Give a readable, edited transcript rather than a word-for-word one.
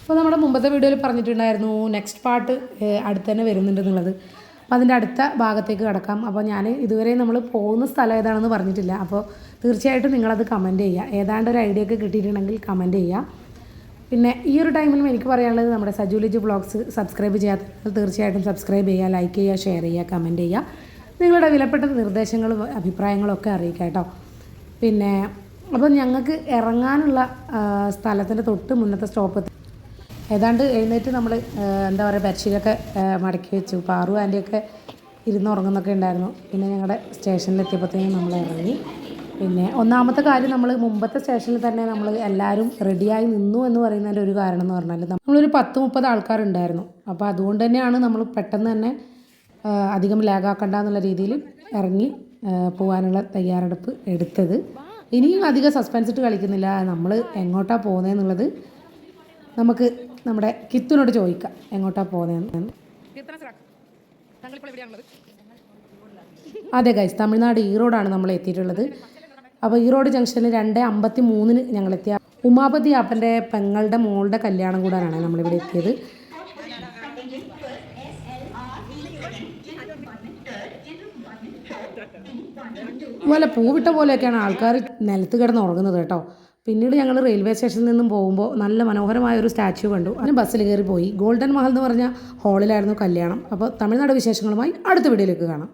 അപ്പോൾ നമ്മുടെ മുമ്പത്തെ വീഡിയോയിൽ പറഞ്ഞിട്ടുണ്ടായിരുന്നു നെക്സ്റ്റ് പാർട്ട് അടുത്ത് തന്നെ വരുന്നുണ്ടെന്നുള്ളത്. അപ്പോൾ അതിൻ്റെ അടുത്ത ഭാഗത്തേക്ക് കിടക്കാം. അപ്പോൾ ഞാൻ ഇതുവരെ നമ്മൾ പോകുന്ന സ്ഥലം ഏതാണെന്ന് പറഞ്ഞിട്ടില്ല. അപ്പോൾ തീർച്ചയായിട്ടും നിങ്ങളത് കമൻറ്റ് ചെയ്യുക. ഏതാണ്ട് ഒരു ഐഡിയ ഒക്കെ കിട്ടിയിട്ടുണ്ടെങ്കിൽ കമൻറ്റ് ചെയ്യുക. പിന്നെ ഈ ഒരു ടൈമിലും എനിക്ക് പറയാനുള്ളത് നമ്മുടെ സജു ലിജു വ്ളോഗ്സ് സബ്സ്ക്രൈബ് ചെയ്യാത്ത തീർച്ചയായിട്ടും സബ്സ്ക്രൈബ് ചെയ്യുക, ലൈക്ക് ചെയ്യുക, ഷെയർ ചെയ്യുക, കമൻറ്റ് ചെയ്യുക. നിങ്ങളുടെ വിലപ്പെട്ട നിർദ്ദേശങ്ങളും അഭിപ്രായങ്ങളും ഒക്കെ അറിയിക്കുക കേട്ടോ. പിന്നെ അപ്പോൾ ഞങ്ങൾക്ക് ഇറങ്ങാനുള്ള സ്ഥലത്തിൻ്റെ തൊട്ട് മുന്നത്തെ സ്റ്റോപ്പ് ഏതാണ്ട് എഴുന്നേറ്റ് നമ്മൾ എന്താ പറയുക ബെഡ്ഷീറ്റൊക്കെ മടക്കി വെച്ചു. പാറു ആൻറ്റിയൊക്കെ ഇരുന്നുറങ്ങുന്നൊക്കെ ഉണ്ടായിരുന്നു. പിന്നെ ഞങ്ങളുടെ സ്റ്റേഷനിലെത്തിയപ്പോഴത്തേക്കും നമ്മൾ ഇറങ്ങി. പിന്നെ ഒന്നാമത്തെ കാര്യം നമ്മൾ മുമ്പത്തെ സ്റ്റേഷനിൽ തന്നെ നമ്മൾ എല്ലാവരും റെഡിയായി നിന്നു എന്ന് പറയുന്നതിൻ്റെ ഒരു കാരണം എന്ന് പറഞ്ഞാൽ നമ്മളൊരു 10-30 ആൾക്കാരുണ്ടായിരുന്നു. അപ്പോൾ അതുകൊണ്ട് തന്നെയാണ് നമ്മൾ പെട്ടെന്ന് തന്നെ അധികം ലാഗാക്കണ്ട എന്നുള്ള രീതിയിൽ ഇറങ്ങി പോകാനുള്ള തയ്യാറെടുപ്പ് എടുത്തത്. ഇനിയും അധികം സസ്പെൻസ് ഇട്ട് കളിക്കുന്നില്ല. നമ്മൾ എങ്ങോട്ടാണ് പോകുന്നതെന്നുള്ളത് നമുക്ക് നമ്മുടെ കിത്തുനോട് ചോദിക്കാം എങ്ങോട്ടാണ് പോകുന്നതെന്ന്. അതെ ഗൈസ്, തമിഴ്നാട് ഈറോഡാണ് നമ്മൾ എത്തിയിട്ടുള്ളത്. അപ്പോൾ ഈറോഡ് ജംഗ്ഷനിൽ 2:53 ഞങ്ങളെത്തിയ ഉമാപതി ആപ്പൻ്റെ പെങ്ങളുടെ മോളുടെ കല്യാണം കൂടാനാണ് നമ്മളിവിടെ എത്തിയത്. അതുപോലെ പൂവിട്ട പോലെയൊക്കെയാണ് ആൾക്കാർ നിലത്ത് കിടന്ന് ഉറങ്ങുന്നത് കേട്ടോ. പിന്നീട് ഞങ്ങൾ റെയിൽവേ സ്റ്റേഷനിൽ നിന്നും പോകുമ്പോൾ നല്ല മനോഹരമായ ഒരു സ്റ്റാച്യു കണ്ടു. അതിന് ബസ്സിൽ കയറി പോയി. ഗോൾഡൻ മഹൽ എന്ന് പറഞ്ഞ ഹാളിലായിരുന്നു കല്യാണം. അപ്പോൾ തമിഴ്നാട് വിശേഷങ്ങളുമായി അടുത്ത വീഡിയോയിലേക്ക് കാണാം.